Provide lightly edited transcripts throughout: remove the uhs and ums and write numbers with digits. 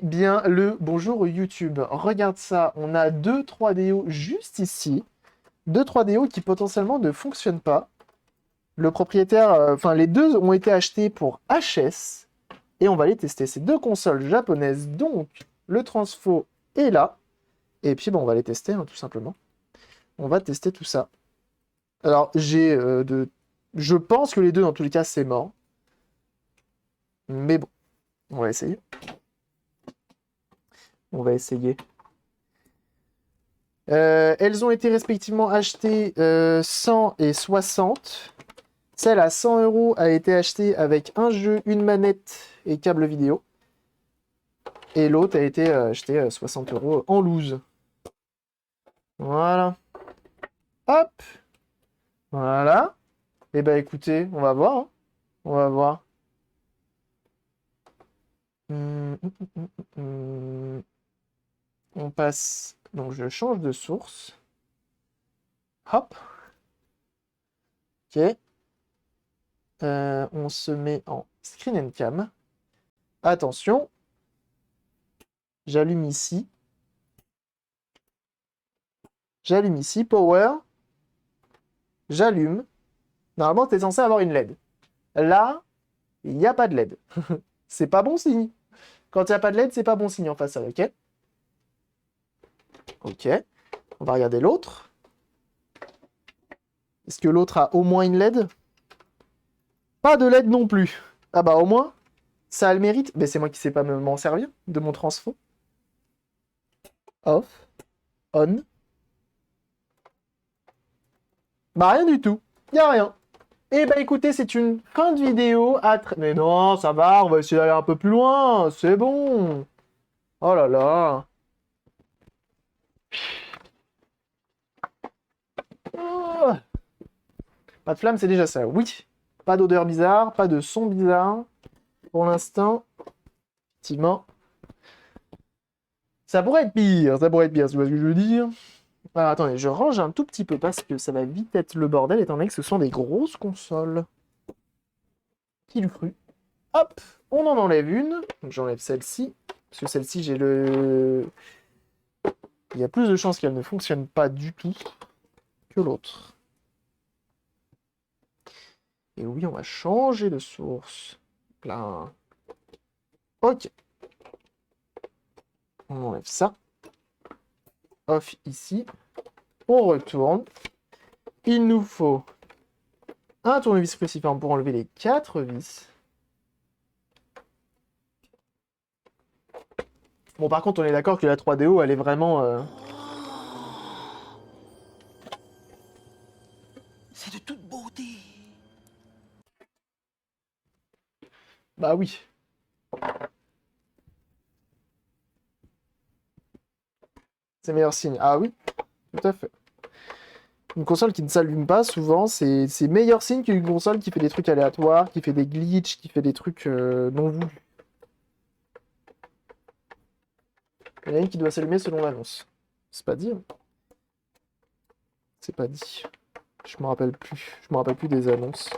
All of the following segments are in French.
Bien le bonjour YouTube. Regarde ça, on a deux 3DO juste ici. Deux 3DO qui potentiellement ne fonctionnent pas. Le propriétaire, enfin les deux ont été achetés pour HS et on va les tester. C'est deux consoles japonaises, donc le transfo est là. Et puis bon, on va les tester hein, tout simplement. On va tester tout ça. Alors je pense que les deux dans tous les cas c'est mort. Mais bon, on va essayer. On va essayer. Elles ont été respectivement achetées 100 et 60. Celle à 100 € a été achetée avec un jeu, une manette et câble vidéo. Et l'autre a été achetée à 60 € en loose. Voilà. Hop. Voilà. Et bah écoutez, on va voir. Hein. On va voir. Hum. On passe. Donc je change de source. Hop. Ok. On se met en screen and cam. Attention. J'allume ici. J'allume ici. Power. J'allume. Normalement, tu es censé avoir une LED. Là, il n'y a pas de LED. C'est pas bon signe. Quand il n'y a pas de LED, c'est pas bon signe en façade, ok? Ok. On va regarder l'autre. Est-ce que l'autre a au moins une LED? Pas de LED non plus. Ah bah au moins, ça a le mérite. Mais c'est moi qui sais pas m'en servir de mon transfo. Off. On. Bah rien du tout. Y a rien. Eh bah écoutez, c'est une fin de vidéo. Mais non, ça va, on va essayer d'aller un peu plus loin. C'est bon. Oh là là. Oh. Pas de flamme, c'est déjà ça. Oui. Pas d'odeur bizarre, pas de son bizarre. Pour l'instant, effectivement. Ça pourrait être pire, tu vois ce que je veux dire? Alors attendez, je range un tout petit peu parce que ça va vite être le bordel étant donné que ce sont des grosses consoles. Qui l'eût cru? Hop, on en enlève une. Donc j'enlève celle-ci. Parce que celle-ci, j'ai le... Il y a plus de chances qu'elle ne fonctionne pas du tout que l'autre. Et oui, on va changer de source. Là. Ok. On enlève ça. Off ici. On retourne. Il nous faut un tournevis cruciforme pour enlever les 4 vis. Bon, par contre, on est d'accord que la 3DO, elle est vraiment... C'est de toute beauté. Bah oui. C'est meilleur signe. Ah oui, tout à fait. Une console qui ne s'allume pas, souvent, c'est meilleur signe qu'une console qui fait des trucs aléatoires, qui fait des glitches, qui fait des trucs non voulus. Il y en a une qui doit s'allumer selon l'annonce. C'est pas dit. Hein. C'est pas dit. Je me rappelle plus. Je me rappelle plus des annonces.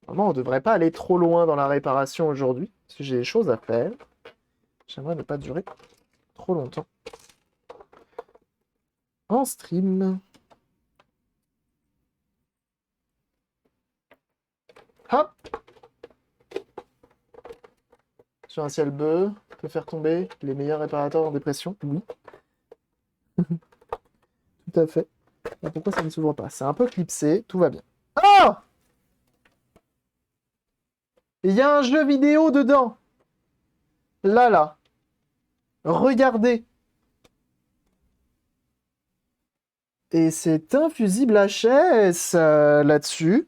Vraiment, on devrait pas aller trop loin dans la réparation aujourd'hui, parce que j'ai des choses à faire. J'aimerais ne pas durer trop longtemps. En stream. Hop! Sur un ciel bleu, peut faire tomber les meilleurs réparateurs en dépression. Oui, tout à fait. Mais pourquoi ça ne s'ouvre pas? C'est un peu clipsé, tout va bien. Oh! Il y a un jeu vidéo dedans! Là. Regardez! Et c'est un fusible HS là-dessus.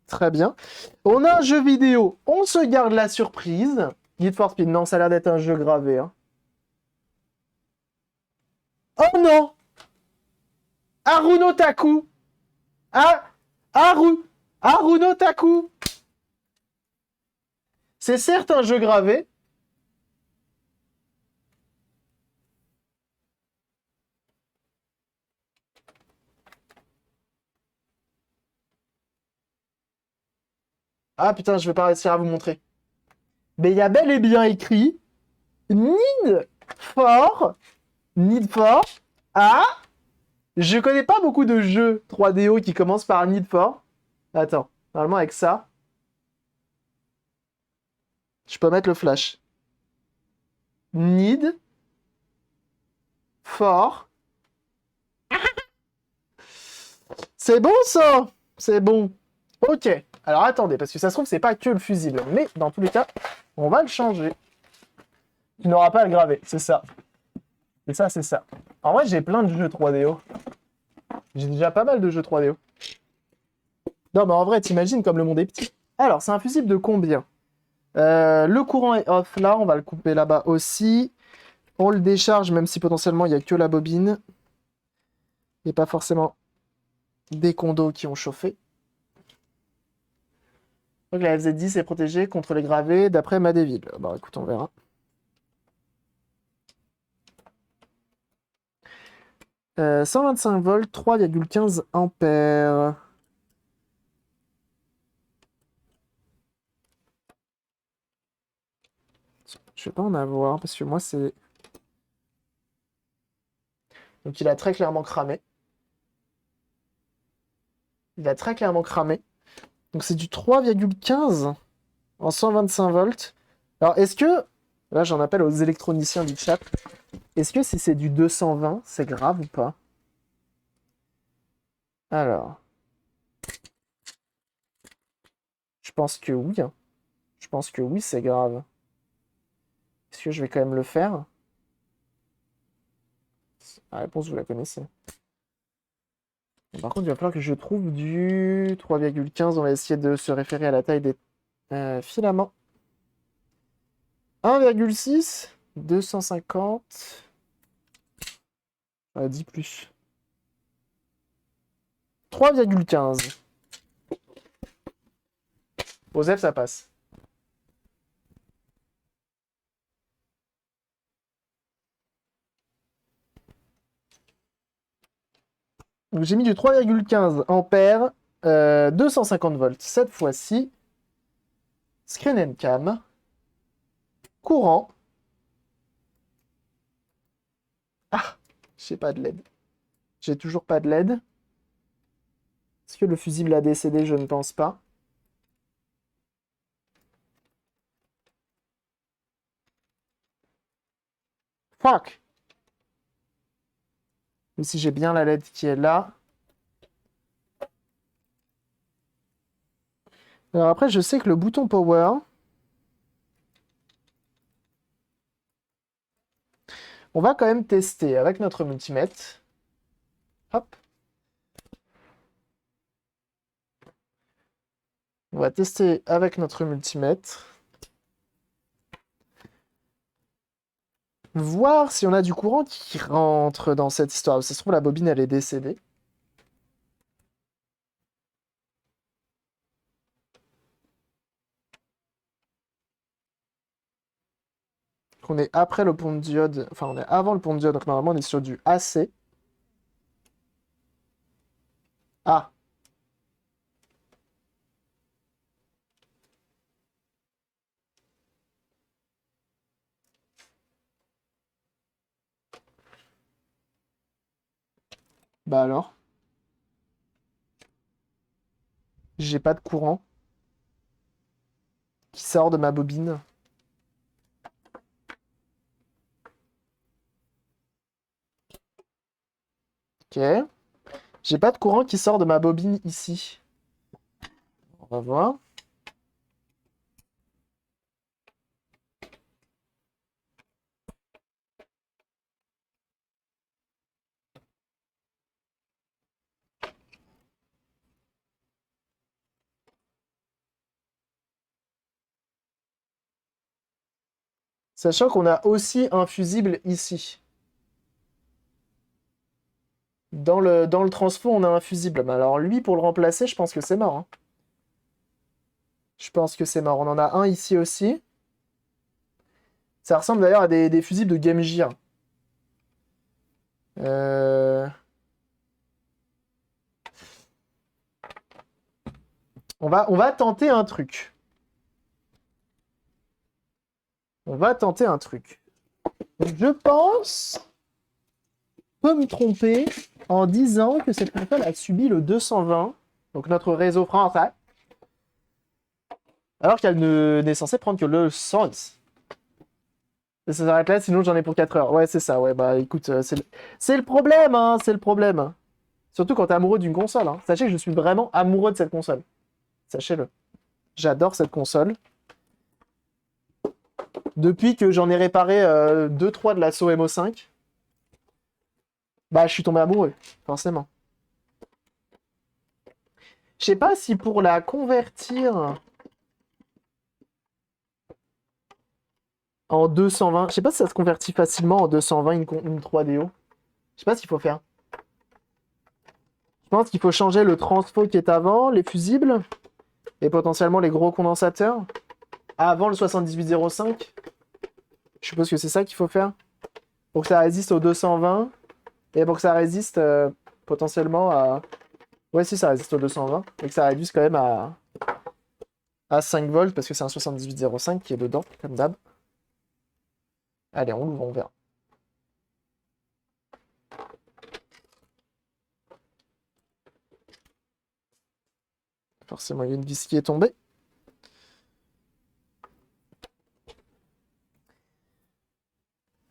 Très bien. On a un jeu vidéo. On se garde la surprise. Guide for Speed. Non, ça a l'air d'être un jeu gravé. Hein. Oh non! Haruno Taku! Ah! Haruno Taku! C'est certes un jeu gravé. Ah putain, je vais pas réussir à vous montrer. Mais il y a bel et bien écrit Need for... Need for... Ah, je connais pas beaucoup de jeux 3DO qui commencent par Need for. Attends, normalement avec ça, je peux mettre le flash. Need for... C'est bon ça? C'est bon. Ok. Alors attendez, parce que ça se trouve, c'est pas que le fusible. Mais dans tous les cas, on va le changer. Tu n'auras pas à le graver, c'est ça. Et ça, c'est ça. En vrai, j'ai plein de jeux 3DO. J'ai déjà pas mal de jeux 3DO. Non, mais en vrai, t'imagines comme le monde est petit. Alors, c'est un fusible de combien? Le courant est off là, on va le couper là-bas aussi. On le décharge, même si potentiellement il n'y a que la bobine. Il n'y a pas forcément des condos qui ont chauffé. Donc la FZ10 est protégée contre les gravés d'après Madéville. Bon, écoute, on verra. « 125 volts, 3,15 ampères. » Je vais pas en avoir, parce que moi, c'est... Donc il a très clairement cramé. Il a très clairement cramé. Donc c'est du 3,15 en 125 volts. Alors est-ce que... Là, j'en appelle aux électroniciens du chat. Est-ce que si c'est du 220, c'est grave ou pas? Alors... Je pense que oui. Hein. Je pense que oui, c'est grave. Est-ce que je vais quand même le faire? La réponse, vous la connaissez. Par contre, il va falloir que je trouve du 3,15. On va essayer de se référer à la taille des filaments. 1,6, 250. 10 plus. 3,15. Osef, ça passe. Donc j'ai mis du 3,15 ampères, 250 volts. Cette fois-ci, screen and cam, courant. Ah, j'ai pas de LED. J'ai toujours pas de LED. Est-ce que le fusible a décédé? Je ne pense pas. Fuck! Même si j'ai bien la LED qui est là. Alors après, je sais que le bouton power... On va quand même tester avec notre multimètre. Hop. On va tester avec notre multimètre. Voir si on a du courant qui rentre dans cette histoire. Ça se trouve, la bobine, elle est décédée. On est après le pont de diode. Enfin, on est avant le pont de diode. Donc, normalement, on est sur du AC. Ah. Bah alors. J'ai pas de courant qui sort de ma bobine. Ok. J'ai pas de courant qui sort de ma bobine ici. On va voir. Sachant qu'on a aussi un fusible ici. Dans le transfo, on a un fusible. Mais alors lui, pour le remplacer, je pense que c'est mort. Hein. Je pense que c'est mort. On en a un ici aussi. Ça ressemble d'ailleurs à des fusibles de Game Gear. On va tenter un truc. On va tenter un truc. Je pense peut me tromper en disant que cette console a subi le 220, donc notre réseau français, alors qu'elle n'est censée prendre que le 110. Et ça s'arrête là, sinon j'en ai pour 4 heures. Ouais, c'est ça, ouais, bah écoute, c'est le problème, hein, c'est le problème. Surtout quand t'es amoureux d'une console, hein. Sachez que je suis vraiment amoureux de cette console. Sachez-le. J'adore cette console. Depuis que j'en ai réparé 2-3 de la MO5, bah je suis tombé amoureux, forcément. Je sais pas si pour la convertir en 220, je sais pas si ça se convertit facilement en 220 une 3DO. Je sais pas ce qu'il faut faire. Je pense qu'il faut changer le transfo qui est avant, les fusibles, et potentiellement les gros condensateurs, avant le 7805. Je suppose que c'est ça qu'il faut faire pour que ça résiste au 220 et pour que ça résiste potentiellement à... Ouais, si ça résiste au 220 et que ça réduise quand même à 5 volts parce que c'est un 7805 qui est dedans, comme d'hab. Allez, on l'ouvre, on verra. Forcément, il y a une vis qui est tombée.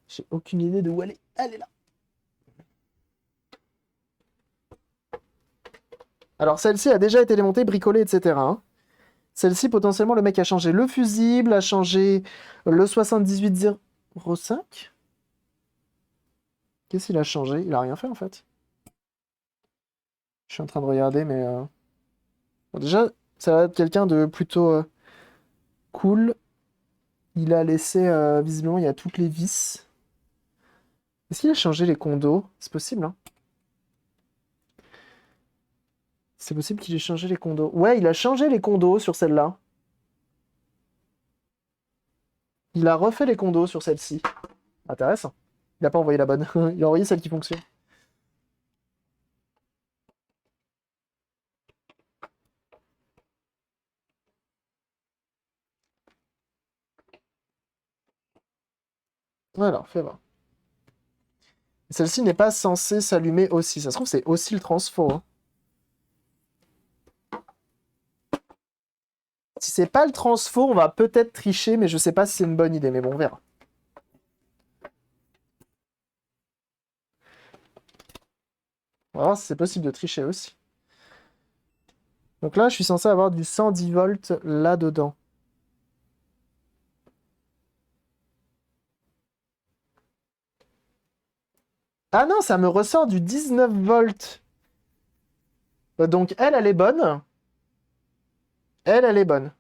J'ai aucune idée de où elle est. Elle est là. Alors, celle-ci a déjà été démontée, bricolée, etc. hein. Celle-ci, potentiellement, le mec a changé le fusible, a changé le 7805. Qu'est-ce qu'il a changé? Il a rien fait, en fait. Je suis en train de regarder, mais... Bon, déjà, ça va être quelqu'un de plutôt cool. Il a laissé... visiblement, il y a toutes les vis. Est-ce qu'il a changé les condos? C'est possible, hein? C'est possible qu'il ait changé les condos. Ouais, il a changé les condos sur celle-là. Il a refait les condos sur celle-ci. Intéressant. Il n'a pas envoyé la bonne. Il a envoyé celle qui fonctionne. Alors, fais voir. Celle-ci n'est pas censée s'allumer aussi. Ça se trouve, c'est aussi le transfo. hein. Si c'est pas le transfo, on va peut-être tricher, mais je sais pas si c'est une bonne idée. Mais bon, on verra. On va voir si c'est possible de tricher aussi. Donc là, je suis censé avoir du 110 volts là-dedans. Ah non, ça me ressort du 19 volts. Donc elle est bonne. Elle est bonne.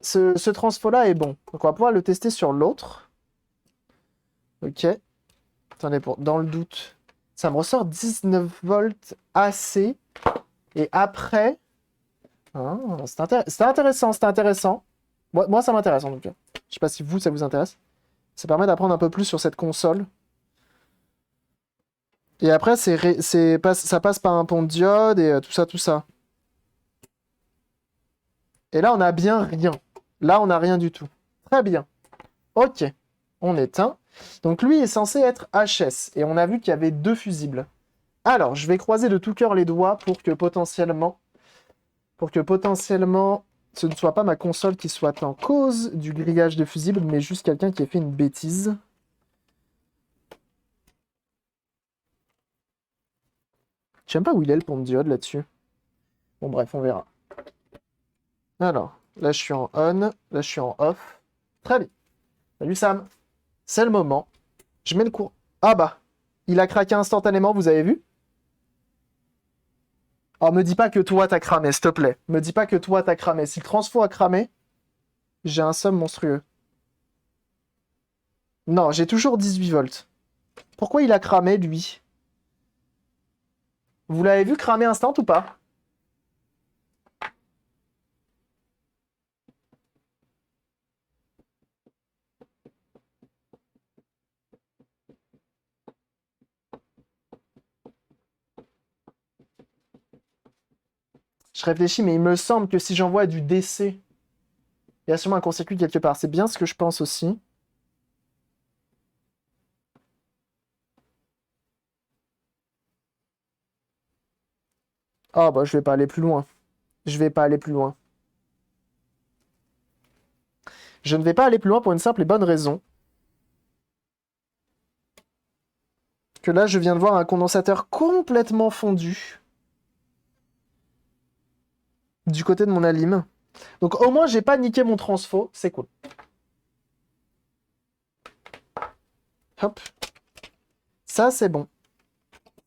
Ce transfo-là est bon. Donc on va pouvoir le tester sur l'autre. Ok. Attendez, dans le doute. Ça me ressort 19 volts AC. Et après... Ah, c'est intéressant, c'est intéressant. Moi, ça m'intéresse en tout cas. Je sais pas si vous, ça vous intéresse. Ça permet d'apprendre un peu plus sur cette console. Et après, ça passe par un pont de diode et tout ça, tout ça. Et là, on a bien rien. Là, on n'a rien du tout. Très bien. Ok. On éteint. Donc lui est censé être HS. Et on a vu qu'il y avait 2 fusibles. Alors, je vais croiser de tout cœur les doigts pour que potentiellement, ce ne soit pas ma console qui soit en cause du grillage de fusibles, mais juste quelqu'un qui a fait une bêtise. Je sais même pas où il est le pont de diode là-dessus. Bon bref, on verra. Alors, là je suis en on, là je suis en off. Très bien. Salut Sam. C'est le moment. Je mets le cours. Ah bah, il a craqué instantanément, vous avez vu? Alors me dis pas que toi t'as cramé, s'il te plaît. Me dis pas que toi t'as cramé. Si le transfo a cramé, j'ai un somme monstrueux. Non, j'ai toujours 18 volts. Pourquoi il a cramé, lui? Vous l'avez vu cramer instant ou pas? Je réfléchis, mais il me semble que si j'envoie du DC, il y a sûrement un court-circuit quelque part. C'est bien ce que je pense aussi. Oh, bah, je vais pas aller plus loin. Je vais pas aller plus loin. Je ne vais pas aller plus loin pour une simple et bonne raison. Que là, je viens de voir un condensateur complètement fondu. Du côté de mon alim. Donc au moins, j'ai pas niqué mon transfo. C'est cool. Hop. Ça, c'est bon.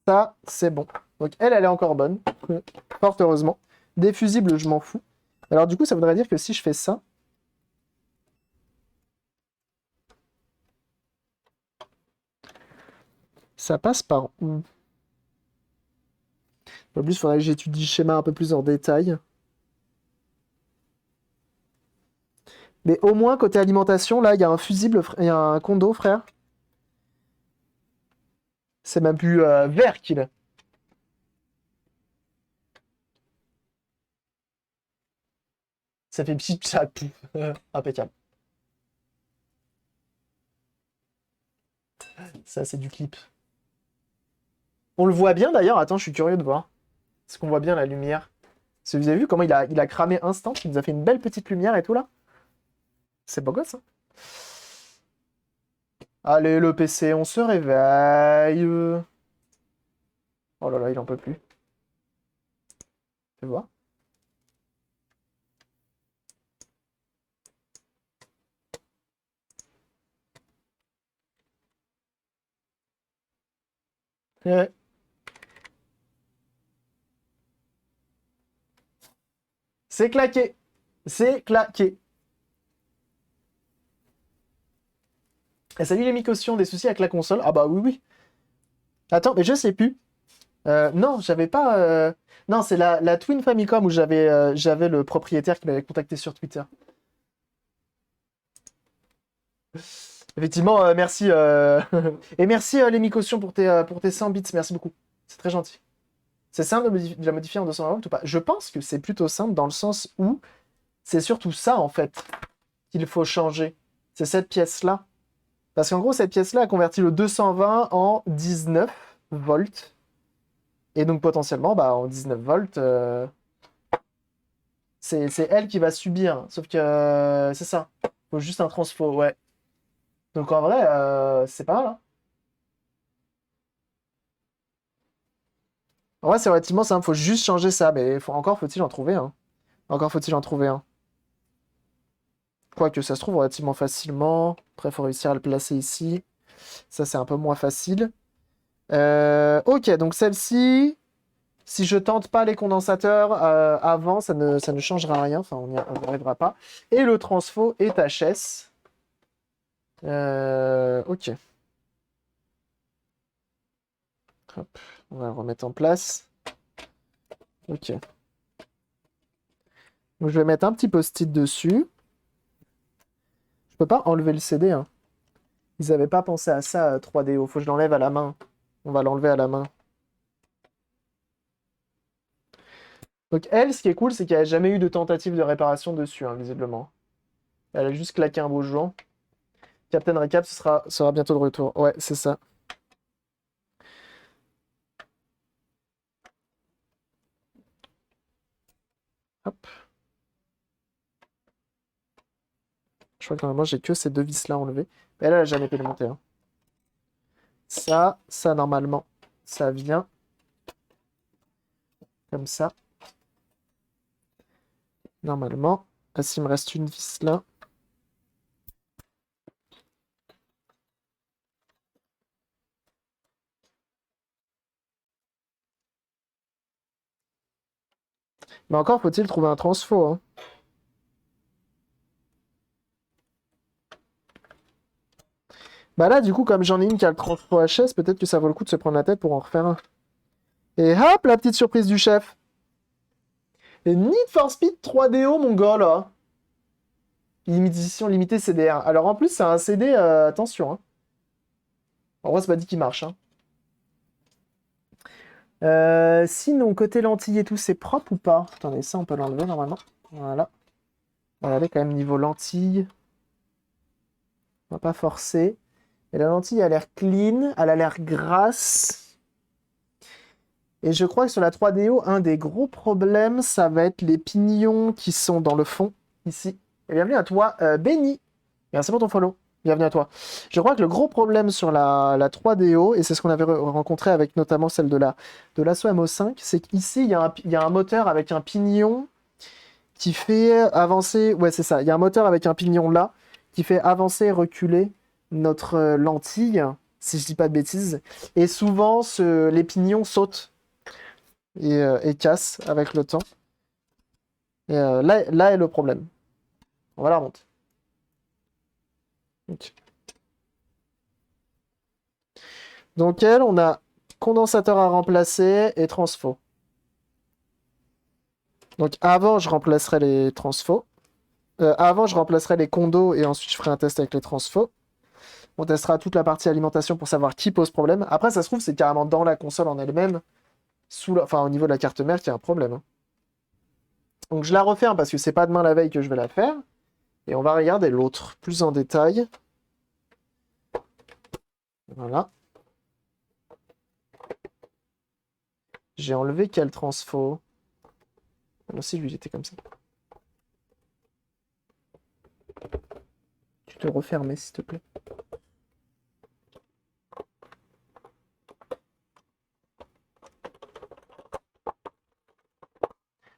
Ça, c'est bon. Donc elle est encore bonne. Fort heureusement. Des fusibles, je m'en fous. Alors du coup, ça voudrait dire que si je fais ça... Ça passe par où? En plus, il faudrait que j'étudie le schéma un peu plus en détail. Mais au moins, côté alimentation, là, il y a un fusible, il y a un condo, frère. C'est même plus vert qu'il est. Ça fait pchit, ça pouf. Impeccable. Ça, c'est du clip. On le voit bien d'ailleurs. Attends, je suis curieux de voir. Est-ce qu'on voit bien la lumière? Parce que vous avez vu comment il a cramé instant? Il nous a fait une belle petite lumière et tout là. C'est beau gosse, hein? Allez, le PC, on se réveille. Oh là là, il en peut plus. Fais voir. Ouais. C'est claqué. C'est claqué. Et salut les Micossions, des soucis avec la console? Ah bah oui, oui. Attends, mais je sais plus. Non, j'avais pas. Non, c'est la Twin Famicom où j'avais le propriétaire qui m'avait contacté sur Twitter. Effectivement, merci. Et merci les Micossions pour tes 100 bits. Merci beaucoup. C'est très gentil. C'est simple de la modifier en 220 ou pas? Je pense que c'est plutôt simple dans le sens où c'est surtout ça en fait qu'il faut changer. C'est cette pièce-là. Parce qu'en gros, cette pièce-là a converti le 220 en 19 volts. Et donc potentiellement, bah, en 19 volts, c'est elle qui va subir. Sauf que c'est ça. Faut juste un transfo, ouais. Donc en vrai, c'est pas mal, hein. En vrai, c'est relativement simple. Faut juste changer ça. Mais encore faut-il en trouver un. Encore faut-il en trouver un. Quoique ça se trouve relativement facilement. Après, faut réussir à le placer ici. Ça, c'est un peu moins facile. Ok, donc celle-ci, si je tente pas les condensateurs avant, ça ne changera rien. Enfin, on n'y arrivera pas. Et le transfo est HS. Ok. Hop, on va le remettre en place. Ok. Donc, je vais mettre un petit post-it dessus. Je peux pas enlever le CD, hein. Ils avaient pas pensé à ça, 3DO. Faut que je l'enlève à la main. On va l'enlever à la main. Donc elle, ce qui est cool, c'est qu'il n'y a jamais eu de tentative de réparation dessus, hein, visiblement. Elle a juste claqué un beau joint. Captain Recap sera bientôt de retour. Ouais, c'est ça. Hop. Je crois que normalement, j'ai que ces deux vis-là enlevées. Mais elle n'a jamais pu les monter, hein. Ça, normalement, ça vient comme ça. Normalement. Ah, s'il me reste une vis là. Mais encore faut-il trouver un transfo, hein. Bah là, du coup, comme j'en ai une qui a le transfo HS, peut-être que ça vaut le coup de se prendre la tête pour en refaire un. Et hop, la petite surprise du chef. Et Need for Speed 3DO, mon gars, là. Édition limitée CDR. Alors en plus, c'est un CD, attention, hein. En vrai, c'est pas dit qu'il marche, hein. Sinon, côté lentilles et tout, c'est propre ou pas? Attendez, ça, on peut l'enlever normalement. Voilà. Regardez quand même niveau lentilles. On va pas forcer. Et la lentille a l'air clean, elle a l'air grasse. Et je crois que sur la 3DO, un des gros problèmes, ça va être les pignons qui sont dans le fond, ici. Et bienvenue à toi, Benny. Merci pour ton follow. Bienvenue à toi. Je crois que le gros problème sur la 3DO, et c'est ce qu'on avait rencontré avec notamment celle de l'Asso MO5, c'est qu'ici, il y a un moteur avec un pignon qui fait avancer. Ouais, c'est ça. Il y a un moteur avec un pignon là qui fait avancer et reculer notre lentille, si je dis pas de bêtises. Et souvent, les pignons sautent et cassent avec le temps. Et là est le problème. On va la remonter. Ok. Donc elle, on a condensateur à remplacer et transfo. Donc avant, je remplacerai les transfos. Avant, je remplacerai les condos et ensuite je ferai un test avec les transfos. On testera toute la partie alimentation pour savoir qui pose problème. Après, ça se trouve, c'est carrément dans la console en elle-même, enfin au niveau de la carte mère, qu'il y a un problème, hein. Donc je la referme parce que c'est pas demain la veille que je vais la faire. Et on va regarder l'autre plus en détail. Voilà. J'ai enlevé quel transfo? Non, si, lui, il était comme ça. Tu te refermais, s'il te plaît.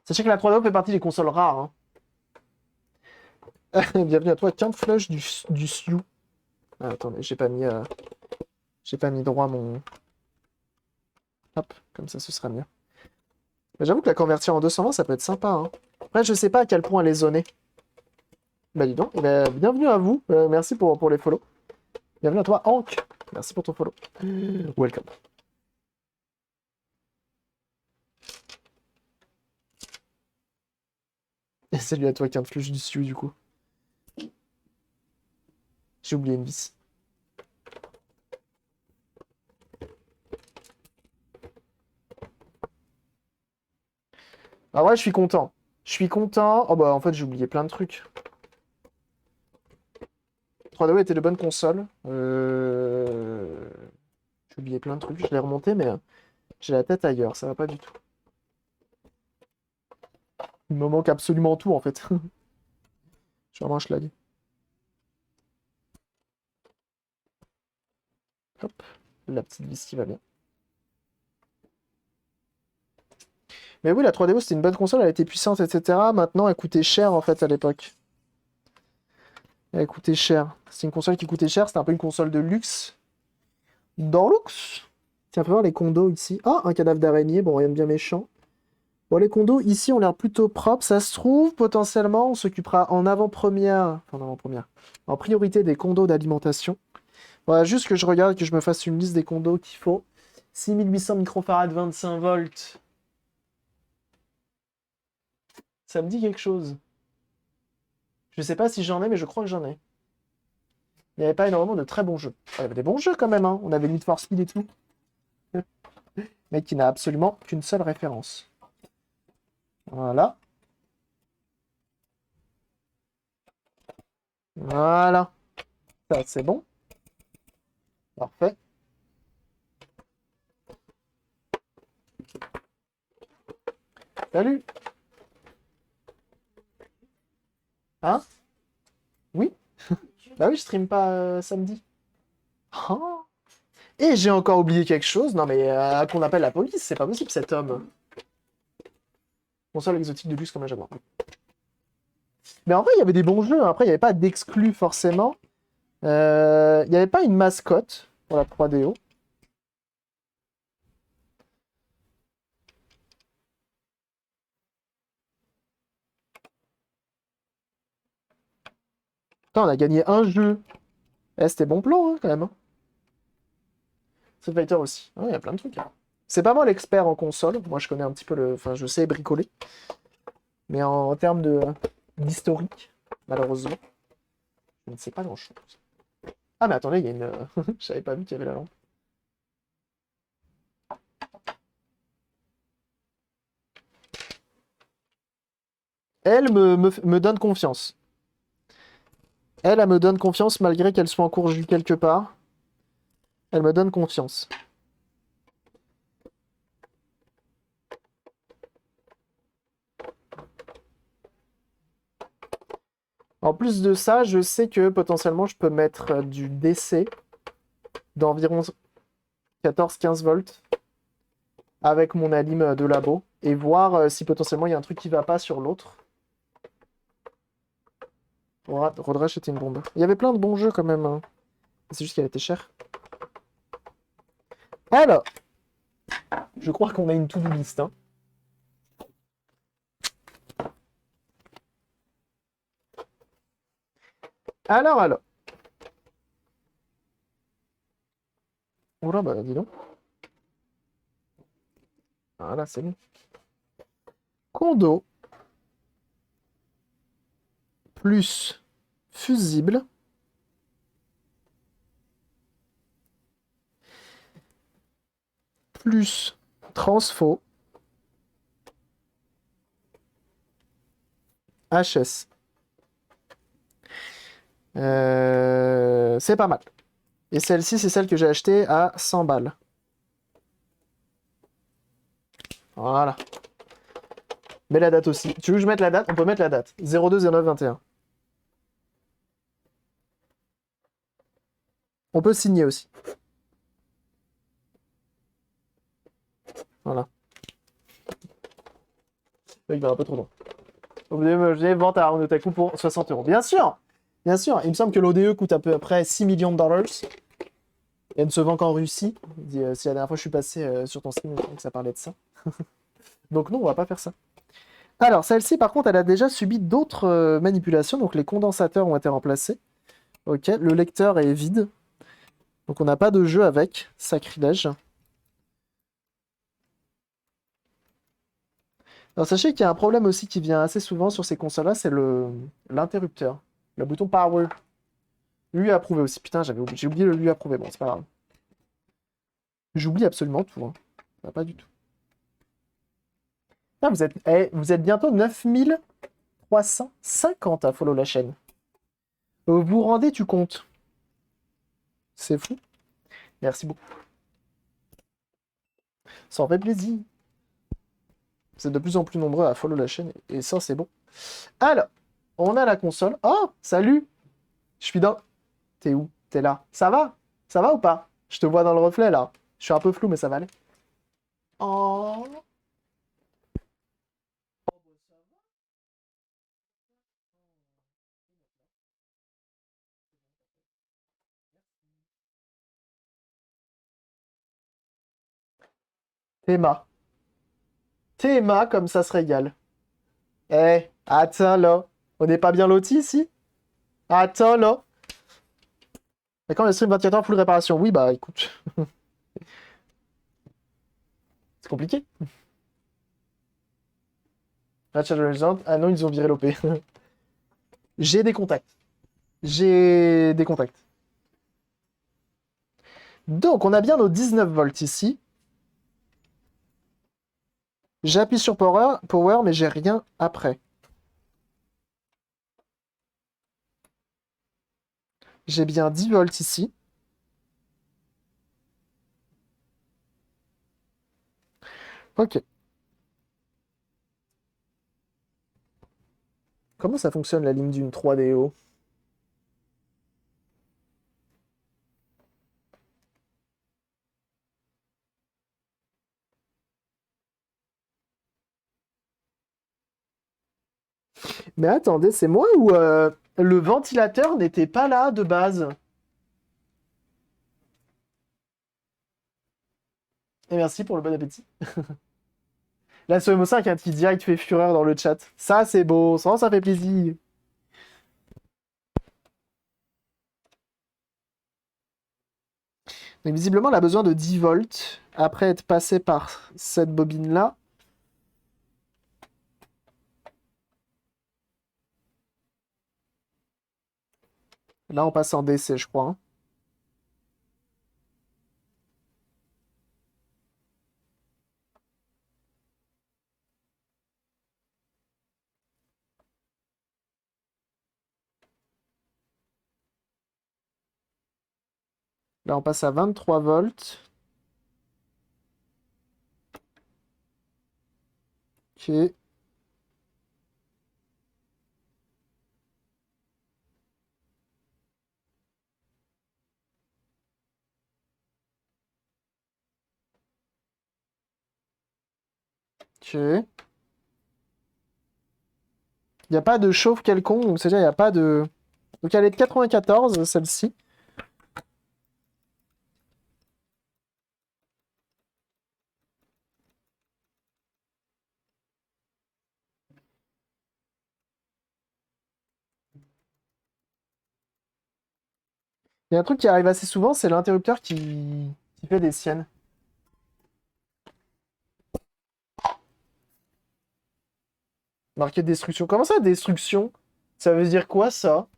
Sachez que la 3DO fait partie des consoles rares, hein. Bienvenue à toi, Quinte Flush du Sioux. Ah, attendez, j'ai pas mis droit mon... Hop, comme ça, ce sera mieux. Mais j'avoue que la convertir en 220, ça peut être sympa, hein. Après, je sais pas à quel point elle est zonée. Bah dis donc, eh ben, bienvenue à vous. Merci pour les follow. Bienvenue à toi, Hank. Merci pour ton follow. Welcome. Et salut à toi, Quinte Flush du Sioux, du coup. J'ai oublié une vis. Ah ouais, je suis content. Je suis content. Oh bah en fait, j'ai oublié plein de trucs. 3DO était de bonnes consoles. J'ai oublié plein de trucs. Je l'ai remonté, mais j'ai la tête ailleurs. Ça va pas du tout. Il me manque absolument tout en fait. Je suis vraiment un schlag. Hop, la petite vis qui va bien. Mais oui, la 3DO c'était une bonne console, elle était puissante, etc. Maintenant, elle coûtait cher en fait à l'époque. Elle coûtait cher. C'est une console qui coûtait cher, c'était un peu une console de luxe. Dans luxe. Tiens, on peut voir les condos ici. Ah, un cadavre d'araignée, bon, rien de bien méchant. Bon, les condos ici ont l'air plutôt propres. Ça se trouve, potentiellement, on s'occupera en avant-première, enfin en avant-première, en priorité des condos d'alimentation. Voilà, juste que je regarde, que je me fasse une liste des condos qu'il faut. 6800 microfarads, 25 volts. Ça me dit quelque chose. Je sais pas si j'en ai, mais je crois que j'en ai. Il n'y avait pas énormément de très bons jeux. Il y avait des bons jeux quand même, hein. On avait Need for Speed et tout. Mais qui n'a absolument qu'une seule référence. Voilà. Voilà. Ça, c'est bon. Parfait. Salut. Hein? Oui? Bah oui, je stream pas samedi. Ah. Et j'ai encore oublié quelque chose. Non mais qu'on appelle la police, c'est pas possible cet homme. Console exotique de luxe comme un jaguar. Mais en vrai, il y avait des bons jeux, hein. Après, il n'y avait pas d'exclus forcément. Il n'y avait pas une mascotte pour la 3DO. Putain, on a gagné un jeu. Eh, c'était bon plan, hein, quand même, hein. Street Fighter aussi. Ah, il y a plein de trucs, hein. C'est pas moi l'expert en console. Moi, je connais un petit peu le... Enfin, je sais bricoler. Mais en termes d'historique, malheureusement, je ne sais pas grand-chose. Ah, mais attendez, il y a une... Je savais pas vu qu'il y avait la lampe. elle me donne confiance. Elle me donne confiance malgré qu'elle soit en cours quelque part. Elle me donne confiance. En plus de ça, je sais que potentiellement je peux mettre du DC d'environ 14-15 volts avec mon alim de labo et voir si potentiellement il y a un truc qui va pas sur l'autre. Road Rash était une bombe. Il y avait plein de bons jeux quand même, hein. C'est juste qu'elle était chère. Alors, je crois qu'on a une to-do list, hein. Alors. Oula, bah dis donc. Voilà, c'est bon. Condo. Plus fusible. Plus transfo. HS. C'est pas mal. Et celle-ci, c'est celle que j'ai achetée à 100 balles. Voilà. Mets la date aussi. Tu veux que je mette la date? On peut mettre la date. 02-09-21. On peut signer aussi. Voilà. Il va un peu trop loin. Vous avez vente à Arnotaku pour 60 euros. Bien sûr! Bien sûr. Il me semble que l'ODE coûte à peu près 6 millions de dollars. Et elle ne se vend qu'en Russie. Si la dernière fois je suis passé sur ton stream, il me semble que ça parlait de ça. Donc non, on va pas faire ça. Alors, celle-ci, par contre, elle a déjà subi d'autres manipulations. Donc les condensateurs ont été remplacés. Ok, le lecteur est vide. Donc on n'a pas de jeu avec. Sacrilège. Alors sachez qu'il y a un problème aussi qui vient assez souvent sur ces consoles-là, c'est l'interrupteur. Le bouton power. Lui approuvé aussi. Putain, j'ai oublié le lui approuvé. Bon, c'est pas grave. J'oublie absolument tout, hein. Ça va pas du tout. Ah, vous êtes bientôt 9350 à follow la chaîne. Vous vous rendez, tu comptes. C'est fou. Merci beaucoup. Ça en fait plaisir. Vous êtes de plus en plus nombreux à follow la chaîne et ça, c'est bon. Alors, on a la console. Oh, salut! Je suis dans... T'es où? T'es là. Ça va? Ça va ou pas? Je te vois dans le reflet, là. Je suis un peu flou, mais ça va aller. Oh! Théma. Théma, comme ça se régale. Eh, attends, là. On n'est pas bien lotis, ici? Attends, là. Et quand le stream 24 heures full réparation? Oui, bah, écoute. C'est compliqué. Ratchet Legend. Ah non, ils ont viré l'OP. J'ai des contacts. J'ai des contacts. Donc, on a bien nos 19 volts ici. J'appuie sur power, mais j'ai rien après. J'ai bien 10 volts ici. Ok. Comment ça fonctionne la ligne d'une 3DO? Mais attendez, c'est moi ou le ventilateur n'était pas là de base? Et merci pour le bon appétit. La Soemo 5 qui direct fait fureur dans le chat. Ça, c'est beau. Ça fait plaisir. Donc, visiblement, elle a besoin de 10 volts après être passé par cette bobine-là. Là, on passe en DC, je crois, hein. Là, on passe à 23 volts. Ok. Ok. Il n'y a pas de chauffe quelconque, donc c'est-à-dire il n'y a pas de... Donc elle est de 94, celle-ci. Il y a un truc qui arrive assez souvent, c'est l'interrupteur qui fait des siennes. Marqué destruction. Comment ça, destruction? Ça veut dire quoi, ça?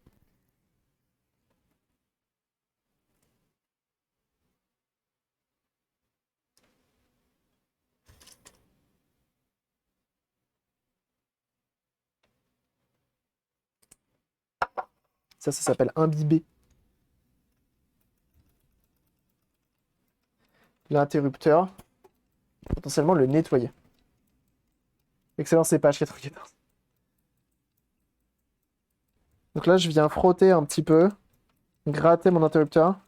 Ça s'appelle imbiber. L'interrupteur. Potentiellement le nettoyer. Excellent cépage 94. Donc là, je viens frotter un petit peu. Gratter mon interrupteur.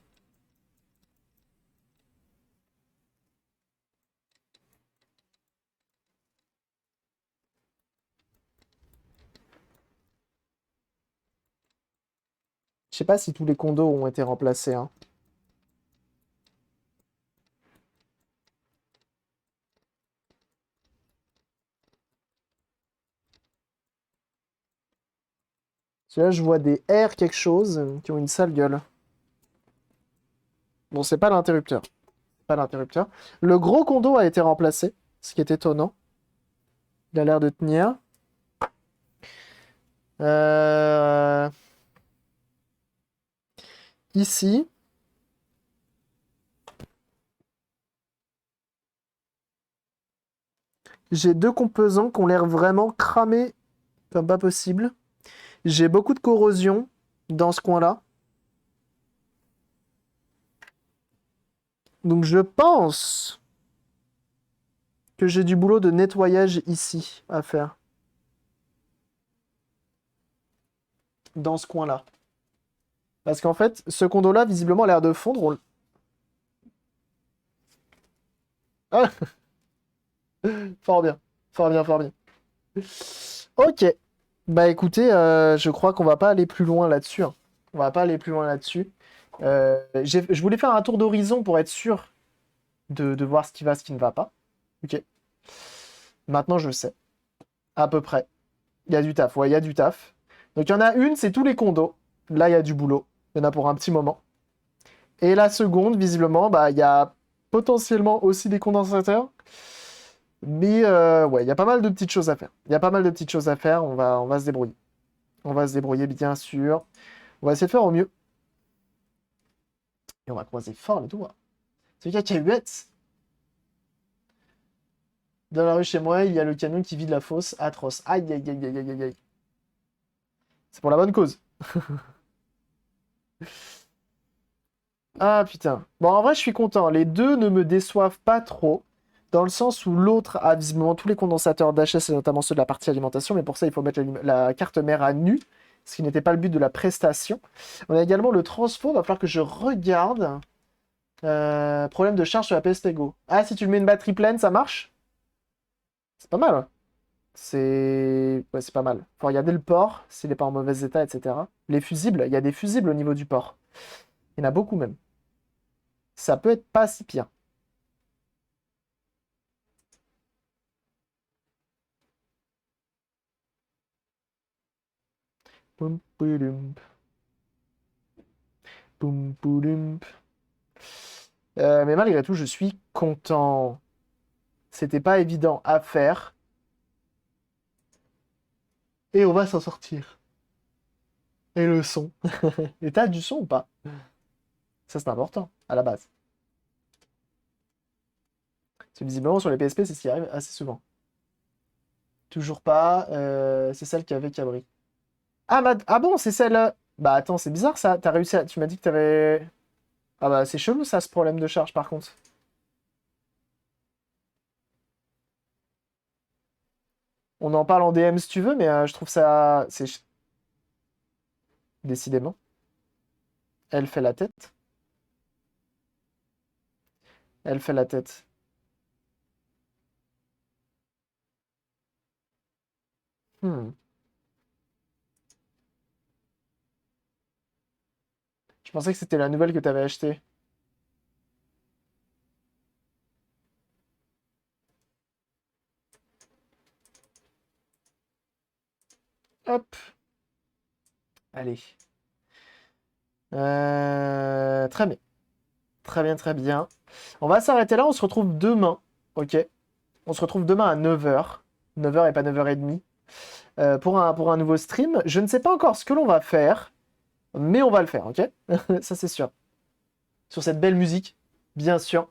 Je sais pas si tous les condos ont été remplacés, hein. Parce que là, je vois des R quelque chose qui ont une sale gueule. Bon, c'est pas l'interrupteur. Pas l'interrupteur. Le gros condo a été remplacé, ce qui est étonnant. Il a l'air de tenir. Euh, Ici. J'ai deux composants qui ont l'air vraiment cramés comme pas possible. J'ai beaucoup de corrosion dans ce coin-là. Donc je pense que j'ai du boulot de nettoyage ici à faire. Dans ce coin-là. Parce qu'en fait, ce condo-là, visiblement, a l'air de fondre. Ah, fort bien. Fort bien, fort bien. Ok. Bah écoutez, je crois qu'on va pas aller plus loin là-dessus, hein. On va pas aller plus loin là-dessus. Je voulais faire un tour d'horizon pour être sûr de voir ce qui va, ce qui ne va pas. Ok. Maintenant, je sais. À peu près. Il y a du taf. Ouais, il y a du taf. Donc, il y en a une, c'est tous les condos. Là, il y a du boulot. Il y en a pour un petit moment. Et la seconde, visiblement, bah, il y a potentiellement aussi des condensateurs. Mais ouais, il y a pas mal de petites choses à faire. Il y a pas mal de petites choses à faire. On va se débrouiller. On va se débrouiller, bien sûr. On va essayer de faire au mieux. Et on va croiser fort les doigts. C'est le cacahuète. Dans la rue chez moi, il y a le camion qui vide la fosse. Atroce. Aïe, aïe, aïe, aïe, aïe, aïe, aïe. C'est pour la bonne cause. Ah putain. Bon, en vrai, je suis content. Les deux ne me déçoivent pas trop. Dans le sens où l'autre a visiblement tous les condensateurs d'HS, et notamment ceux de la partie alimentation. Mais pour ça, il faut mettre la carte mère à nu. Ce qui n'était pas le but de la prestation. On a également le transfo. Il va falloir que je regarde. Problème de charge sur la PSP Go. Ah, si tu mets une batterie pleine, ça marche? C'est pas mal, hein. C'est ouais, c'est pas mal. Faut regarder le port, s'il n'est pas en mauvais état, etc. Les fusibles, il y a des fusibles au niveau du port. Il y en a beaucoup même. Ça peut être pas si pire. Poum, poudoum, poum, poudoum. Mais malgré tout, je suis content. C'était pas évident à faire. Et on va s'en sortir. Et le son. Et t'as du son ou pas? Ça, c'est important, à la base. Parce que visiblement, sur les PSP, c'est ce qui arrive assez souvent. Toujours pas. C'est celle qui avait Cabri. Ah, ah bon, c'est celle. Bah attends, c'est bizarre ça. T'as réussi à... Tu m'as dit que t'avais. Ah bah c'est chelou ça, ce problème de charge par contre. On en parle en DM si tu veux, mais je trouve ça... Décidément. Elle fait la tête. Elle fait la tête. Hmm. Je pensais que c'était la nouvelle que tu avais achetée. Hop. Allez. Très bien. Très bien, très bien. On va s'arrêter là. On se retrouve demain. Ok. On se retrouve demain à 9h. 9h et pas 9h30. Pour un nouveau stream. Je ne sais pas encore ce que l'on va faire. Mais on va le faire, ok? Ça, c'est sûr. Sur cette belle musique, bien sûr.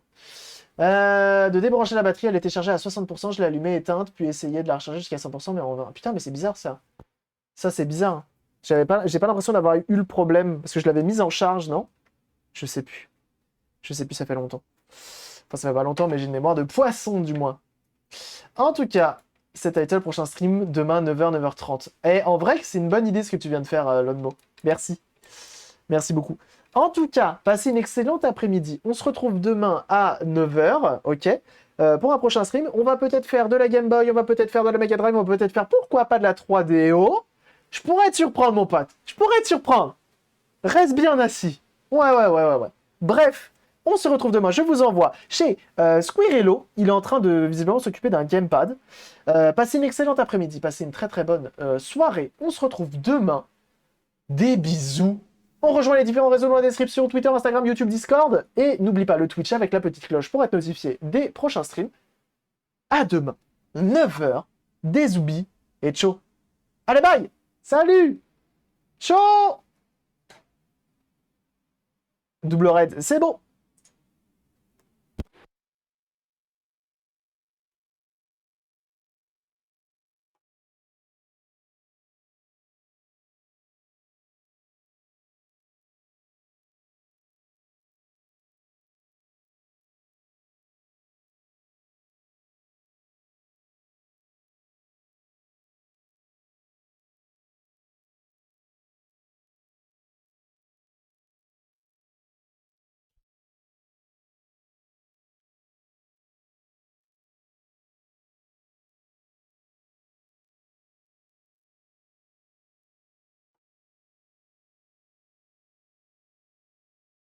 De débrancher la batterie, elle était chargée à 60%, je l'ai allumée éteinte, puis essayé de la recharger jusqu'à 100%, mais putain, mais c'est bizarre ça. Ça, c'est bizarre. J'ai pas l'impression d'avoir eu le problème, parce que je l'avais mise en charge, non? Je sais plus. Je sais plus, ça fait longtemps. Enfin, ça fait pas longtemps, mais j'ai une mémoire de poisson, du moins. En tout cas, c'est été le prochain stream, demain, 9h, 9h30. Et en vrai, c'est une bonne idée ce que tu viens de faire, Lonmo. Merci. Merci beaucoup. En tout cas, passez une excellente après-midi. On se retrouve demain à 9h, ok, pour un prochain stream. On va peut-être faire de la Game Boy, on va peut-être faire de la Mega Drive, on va peut-être faire, pourquoi pas, de la 3DO. Je pourrais te surprendre, mon pote. Je pourrais te surprendre. Reste bien assis. Ouais. Bref, on se retrouve demain. Je vous envoie chez Squirrello. Il est en train de, visiblement, s'occuper d'un gamepad. Passez une excellente après-midi. Passez une très très bonne soirée. On se retrouve demain. Des bisous. On rejoint les différents réseaux dans la description, Twitter, Instagram, YouTube, Discord. Et n'oublie pas le Twitch avec la petite cloche pour être notifié des prochains streams. À demain, 9h, des zoubis et ciao. Allez, bye. Salut. Ciao. Double raid, c'est bon.